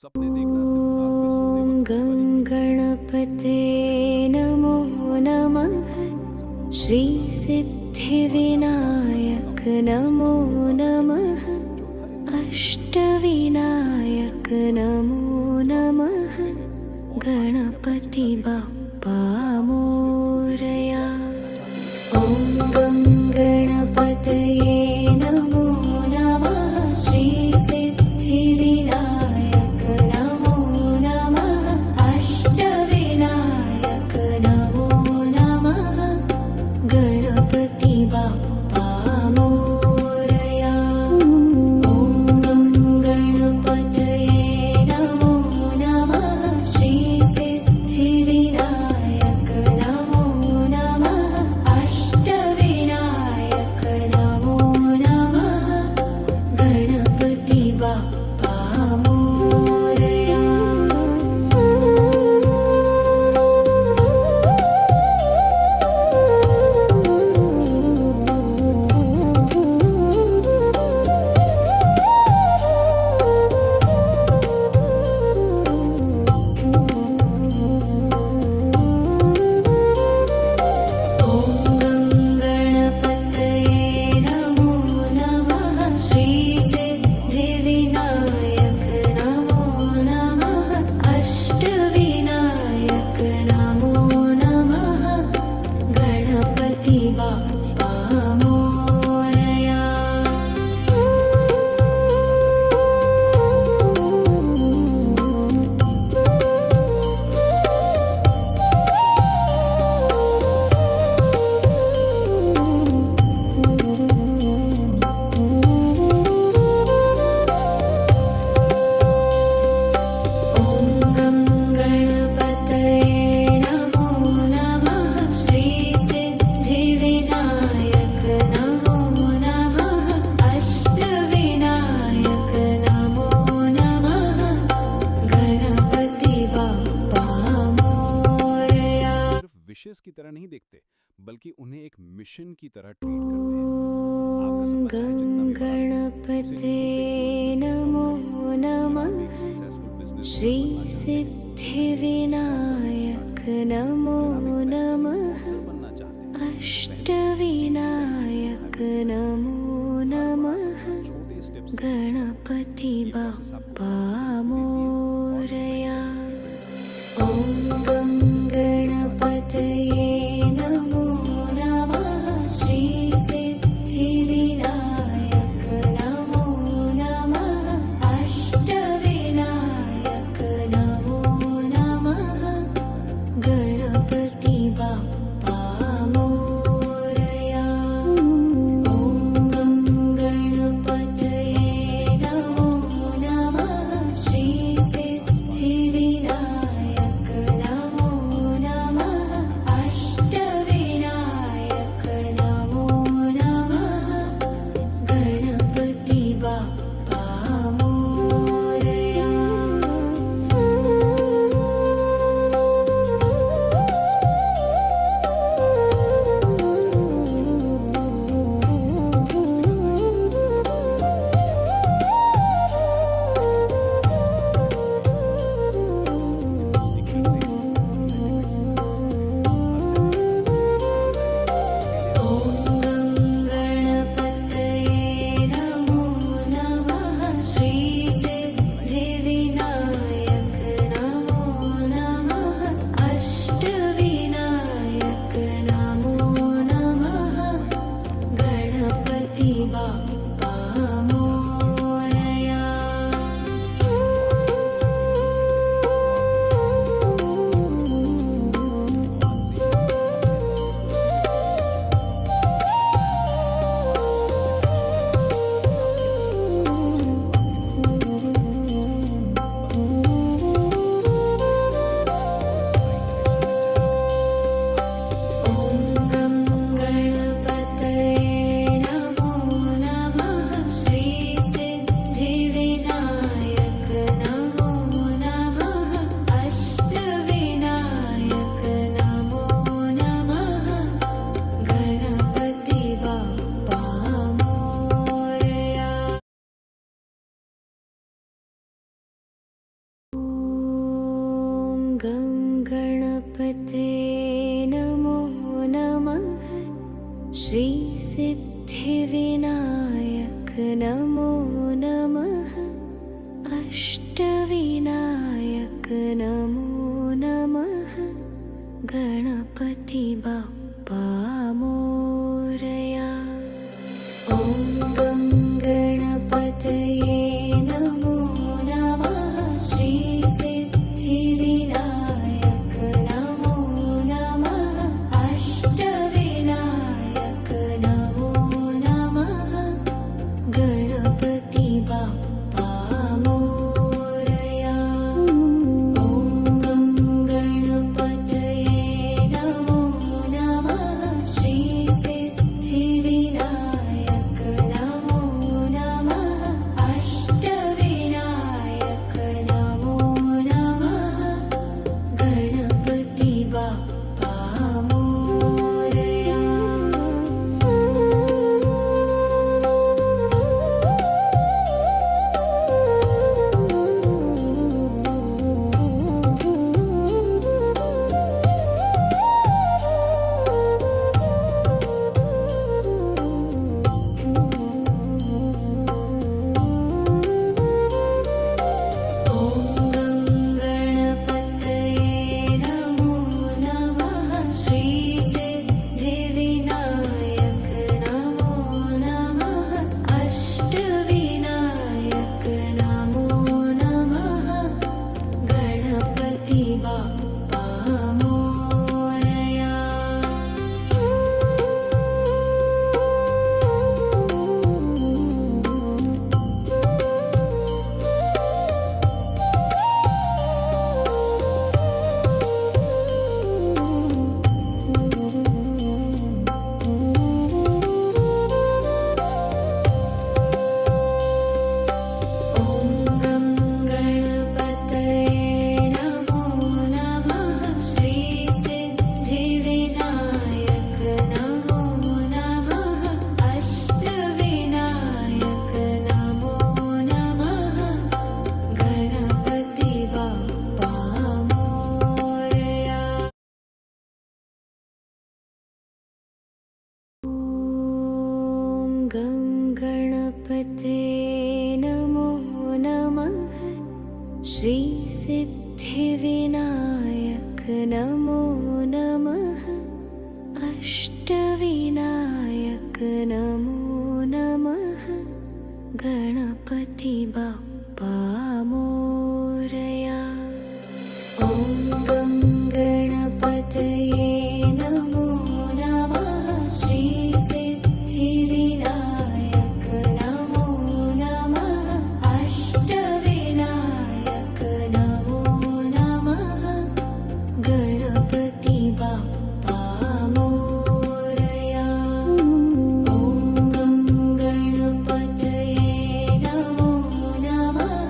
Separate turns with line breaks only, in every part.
सपने देखना सिर्फ रात में सोते वक्त
गं
वाली
गणपते नमो नमः श्रीसिद्धिविनायक नमो नमः अष्टविनायक नमो नमः गणपति बाप्पा मोरया ॐ गं गणपतये नमो नमः श्रीसिद्धिविनायक नमो नमः अष्टविनायक नमो नमः गणपति बाप्पा मोरया ॐ गं गणपतये नमो नमः श्रीसिद्धिविनायक नमो नमः अष्टविनायक नमो नमः गणपति बाप्पा मोरया ॐ गं गणपतये नमो नमः श्रीसिद्धिविनायक नमो नमः अष्टविनायक नमो नमः गणपति बाप्पा मोरया ॐ गं गणपतये नमो नमः श्रीसिद्धिविनायक नमो नमः अष्टविनायक नमो नमः गणपति बाप्पा मोरया
सिर्फ विशेष की तरह नहीं देखते बल्कि उन्हें एक मिशन की तरह ट्रीट करते हैं। आपका
ॐ
सपना चाहे
गं
जितना भी बड़ा हो,
गणपते नमो नमः
सक्सेसफुल बिजनेस
श्रीसिद्धिविनायक नमो नमः
बनना चाहते हैं
अष्टविनायक नमो नमः
छोटे स्टेप्स
गणपति बाप्पा मोरया ॐ गं गणपतये नमो नमः श्रीसिद्धिविनायक नमो नमः अष्टविनायक नमो नमः गणपति बाप्पा मोरया ॐ गं गणपतये नमो नमः श्री गणपते नमो नमः श्रीसिद्धिविनायक नमो नमः अष्टविनायक नमो नमः गणपति बाप्पा मोरया ॐ गं गणपतये नमो नमः श्रीसिद्धिविनायक नमो नमः अष्टविनायक नमो नमः गणपति बाप्पा मोरया ॐ गं गणपतये नमो नमः श्रीसिद्धिविनायक नमो नमः अष्टविनायक नमो नमः गणपति बाप्पा मोरया ॐ गं गणपतये नमो नमः श्रीसिद्धिविनायक नमो नमः अष्टविनायक नमो नमः गणपति बाप्पा मोरया ॐ गं गणपतये नमो नमः श्रीसिद्धिविनायक नमो नमः अष्टविनायक नमो नमः गणपति बाप्पा मोरया ॐ गं गणपते नमो नमः श्रीसिद्धिविनायक नमो नमः अष्टविनायक नमो नमः गणपति बाप्पा मोरया ॐ गं गणपतये नमो नमः श्रीसिद्धिविनायक नमो नमः अष्टविनायक नमो नमः गणपति बाप्पा मोरया ॐ गं गणपतये नमो नमः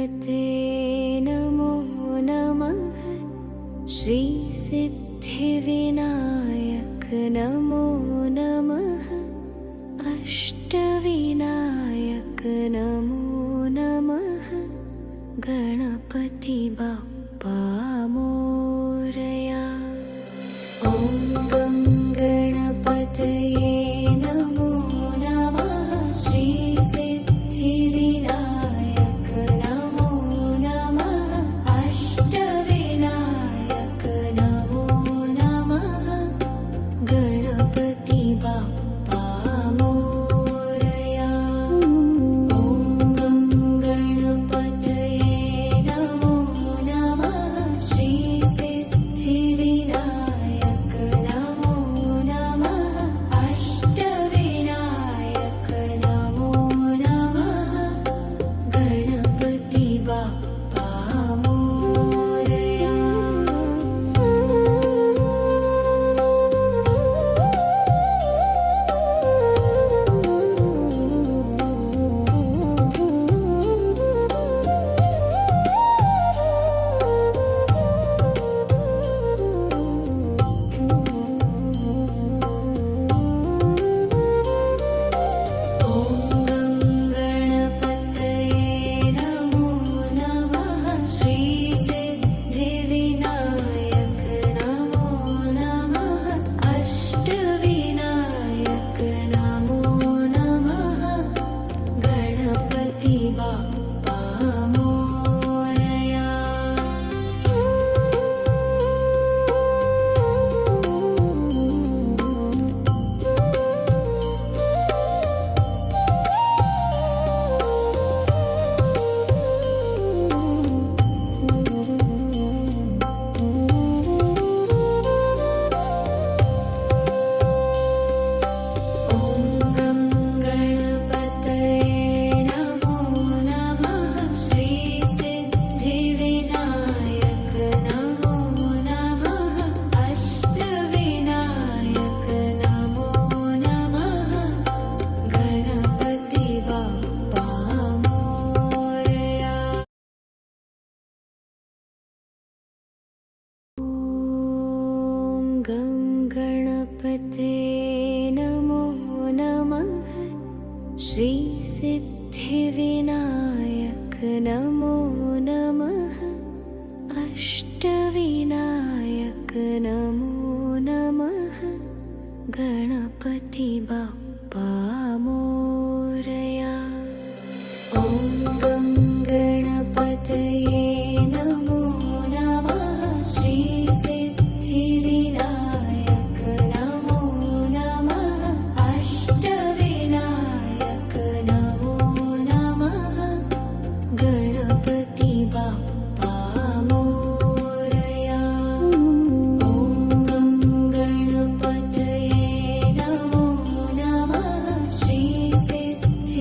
गणपते नमो नमः श्रीसिद्धिविनायक नमो नमः अष्टविनायक नमो नमः गणपति बाप्पा मोरया ॐ गं गणपतये नमो नमः श्रीसिद्धिविनायक नमो नमः अष्टविनायक नमो नमः गणपति बाप्पा मोरया ॐ गं गणपतये नमो नमः श्रीसिद्धिविनायक नमो नमः अष्टविनायक नमो नमः गणपति बाप्पा मोरया ॐ गं गणपतये नमो नमः श्रीसिद्धिविनायक नमो नमः अष्टविनायक नमो नमः गणपति बाप्पा मोरया ॐ गं गणपतये नमो नमः श्रीसिद्धिविनायक नमो नमः अष्टविनायक नमो नमः गणपति बाप्पा मोरया ॐ गं गणपते नमो नमः श्रीसिद्धिविनायक नमो नमः अष्टविनायक नमो नमः गणपति बाप्पा मोरया ॐ गं गणपतये नमो नमः श्रीसिद्धिविनायक नमो नमः अष्टविनायक नमो नमः गणपति बाप्पा मोरया ॐ गं गणपतये नमो नमः श्रीसिद्धिविनायक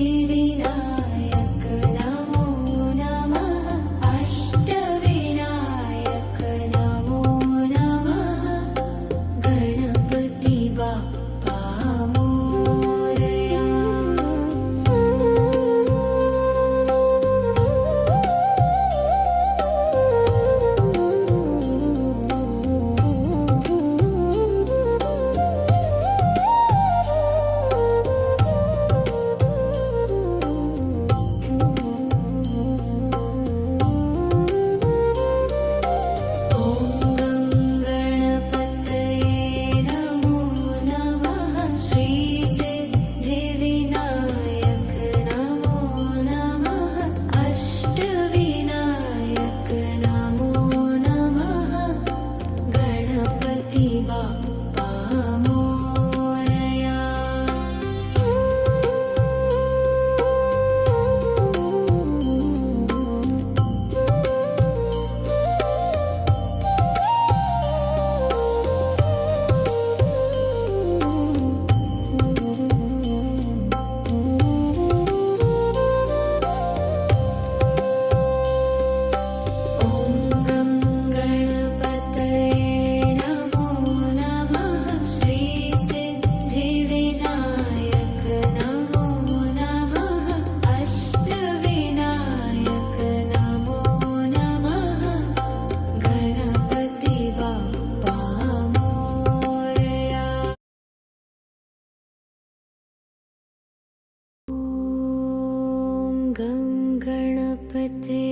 गणपते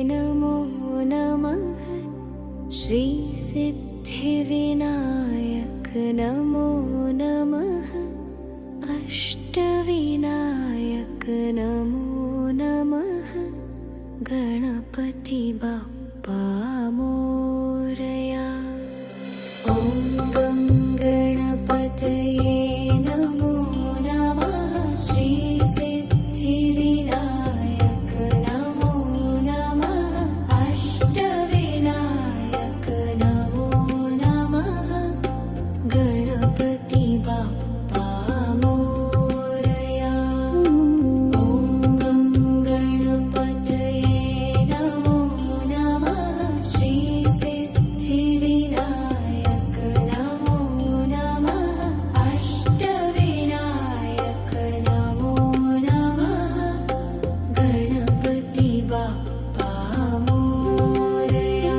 नमो नमः श्रीसिद्धिविनायक नमो नमः अष्टविनायक नमो नमः गणपति बाप्पा मोरया ॐ गं गणपतये नमो नमः श्रीसिद्धिविनायक नमो नमः अष्टविनायक नमो नमः गणपति बाप्पा मोरया ॐ गं गणपतये नमो नमः श्रीसिद्धिविनायक नमो नमः अष्टविनायक नमो नमः गणपति बाप्पा मोरया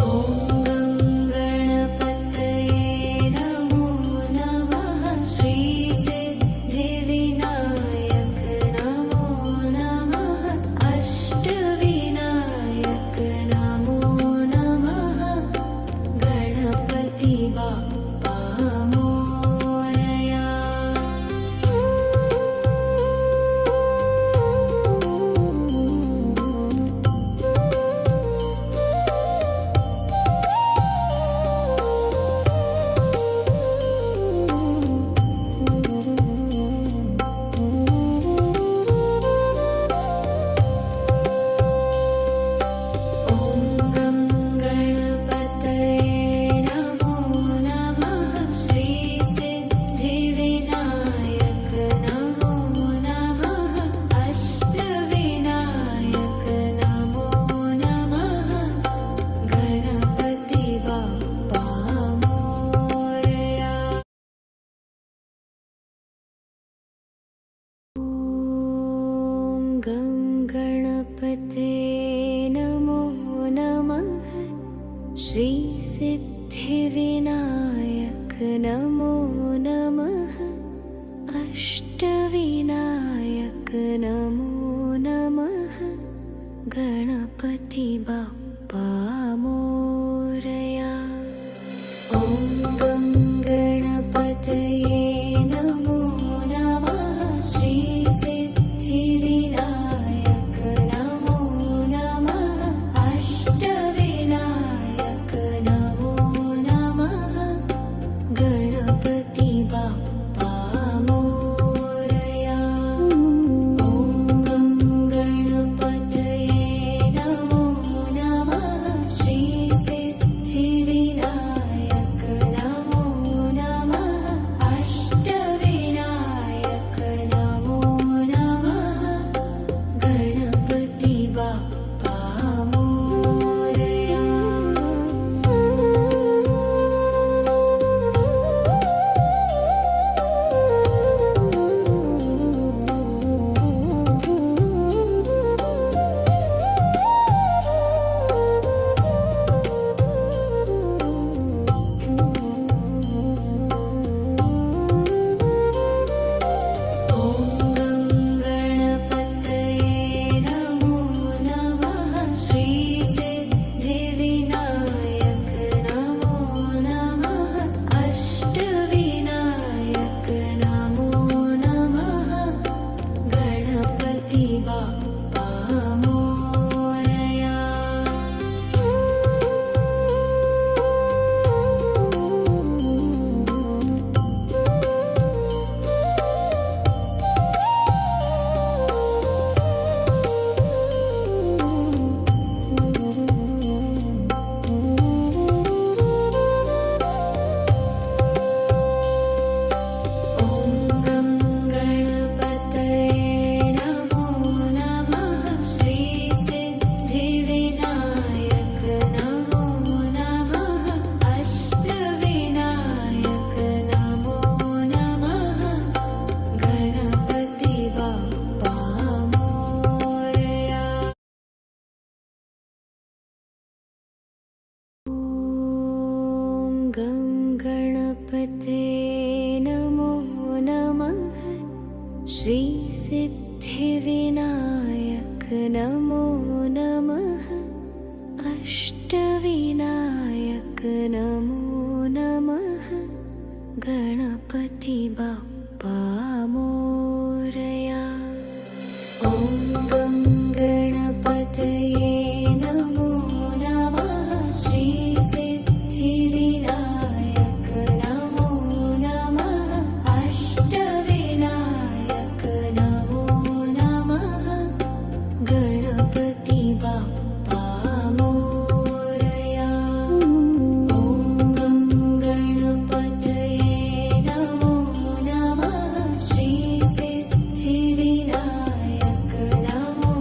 ॐ गं गणपतये नमो नमः श्रीसिद्धिविनायक नमो नमः अष्टविनायक नमो नमः गणपति बाप्पा मोरया ॐ गं गणपतये नमो नमः श्रीसिद्धिविनायक नमो नमः अष्टविनायक नमो नमः गणपति बाप्पा मोरया ॐ गं गणपते नमो नमः श्रीसिद्धिविनायक नमो नमः अष्टविनायक नमो नमः गणपति बाप्पा मोरया ॐ गं गणपतये नमो नमः श्रीसिद्धिविनायक नमो नमः अष्टविनायक नमो नमः गणपति बाप्पा मोरया ॐ गं गणपतये नमो नमः श्रीसिद्धिविनायक गं गणपते नमो नमः श्रीसिद्धिविनायक नमो नमः अष्टविनायक नमो नमः गणपति बाप्पा मोरया ॐ गं गणपतये नमो नमः श्रीसिद्धिविनायक नमो नमः अष्टविनायक नमो नमः गणपति बाप्पा मोरया ॐ गं गणपतये नमो नमः श्रीसिद्धिविनायक नमो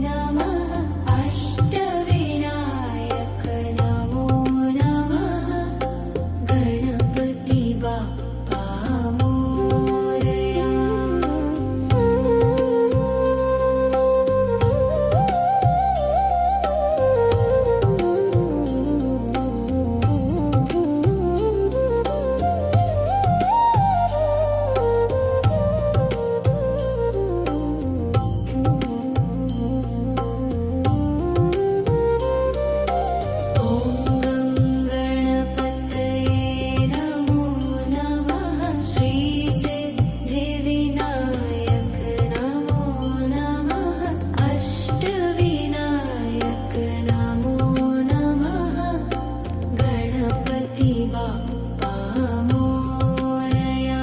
नमः अष्टविनायक नमो नमः गणपति बाप्पा मोरया ॐ गं गणपतये नमो नमः श्रीसिद्धिविनायक नमो नमः अष्टविनायक नमो नमः गणपति बाप्पा मोरया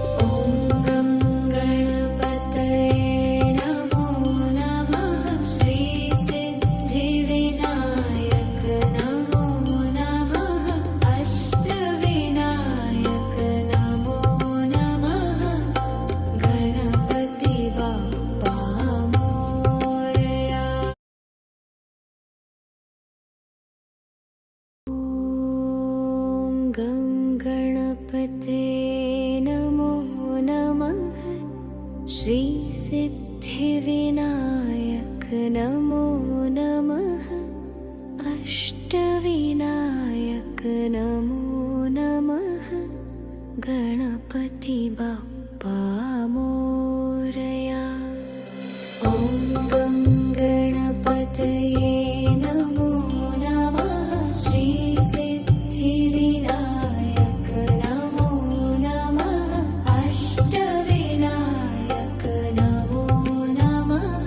ॐ गं गणपतये नमो नमः श्रीसिद्धिविनायक नमो नमः अष्टविनायक नमो नमः गणपति बाप्पा मोरया ॐ गं गणपते नमो नमः श्रीसिद्धिविनायक नमो नमः अष्टविनायक नमो नमः गणपति बाप्पा मोरया ॐ गं गणपतये नमो नमः श्रीसिद्धिविनायक नमो नमः अष्टविनायक नमो नमः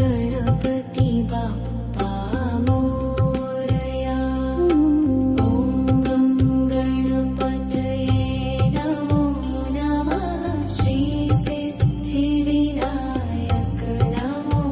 गणपति बाप्पा मोरया ॐ गं गणपतये नमो नमः श्रीसिद्धिविनायक नमो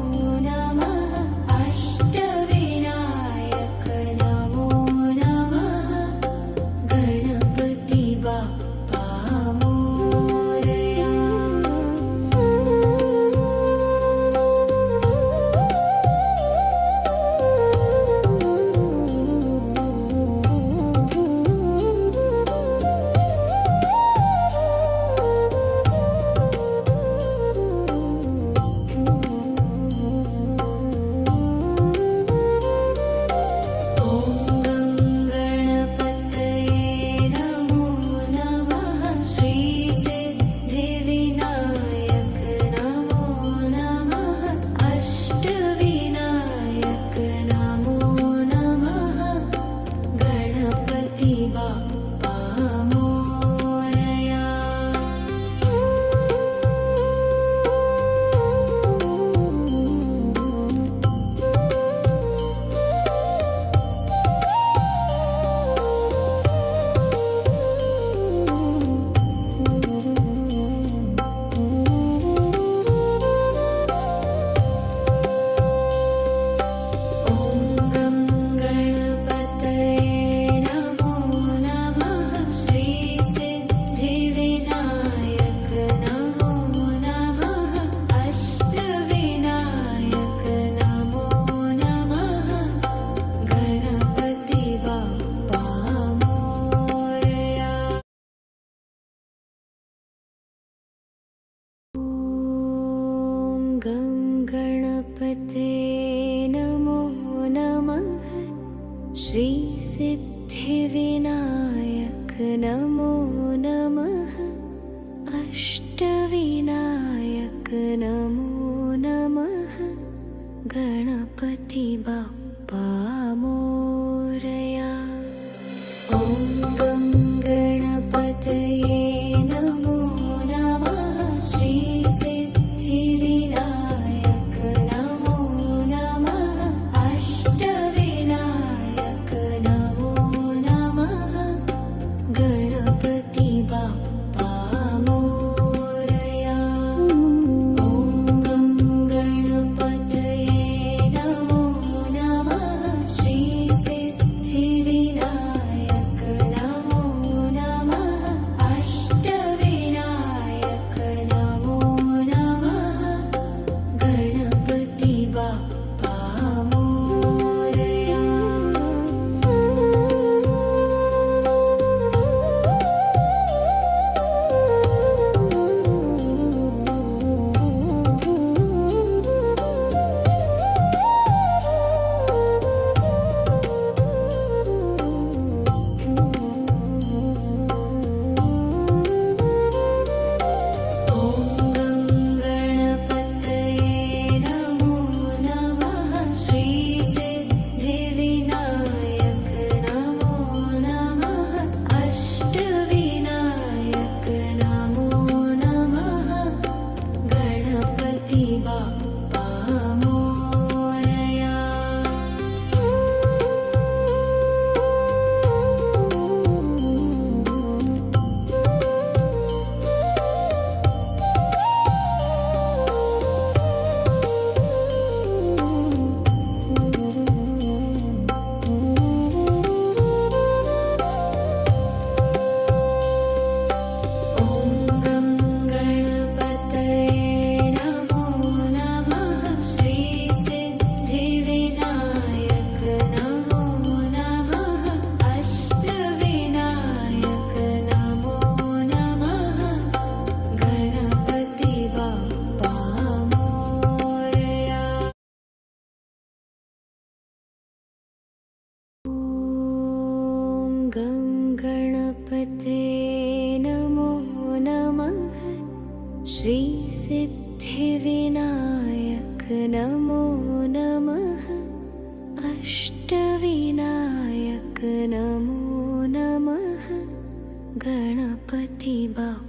गणपते नमो नमः श्रीसिद्धिविनायक नमो नमः अष्टविनायक नमो नमः गणपति बाप्पा मोरया ॐ गं गणपतये नमो नमः श्रीसिद्धिविनायक नमो नमः अष्टविनायक नमो नमः गणपति बाप्पा मोरया ॐ गं गणपतये नमो नमः श्रीसिद्धिविनायक नमो नमः अष्टविनायक नमो नमः गणपति बाप्पा मोरया ॐ गं गणपतये नमो नमः श्रीसिद्धिविनायक नमो नमः अष्टविनायक नमो नमः गणपति बाप्पा मोरया ॐ गं गणपतये नमो नमः श्रीसिद्धिविनायक नमो नमः अष्टविनायक नमो नमः गणपति बाप्पा मोरया ॐ गं गणपते नमो नमः श्रीसिद्धिविनायक नमो नमः अष्टविनायक नमो नमः गणपति बाप्पा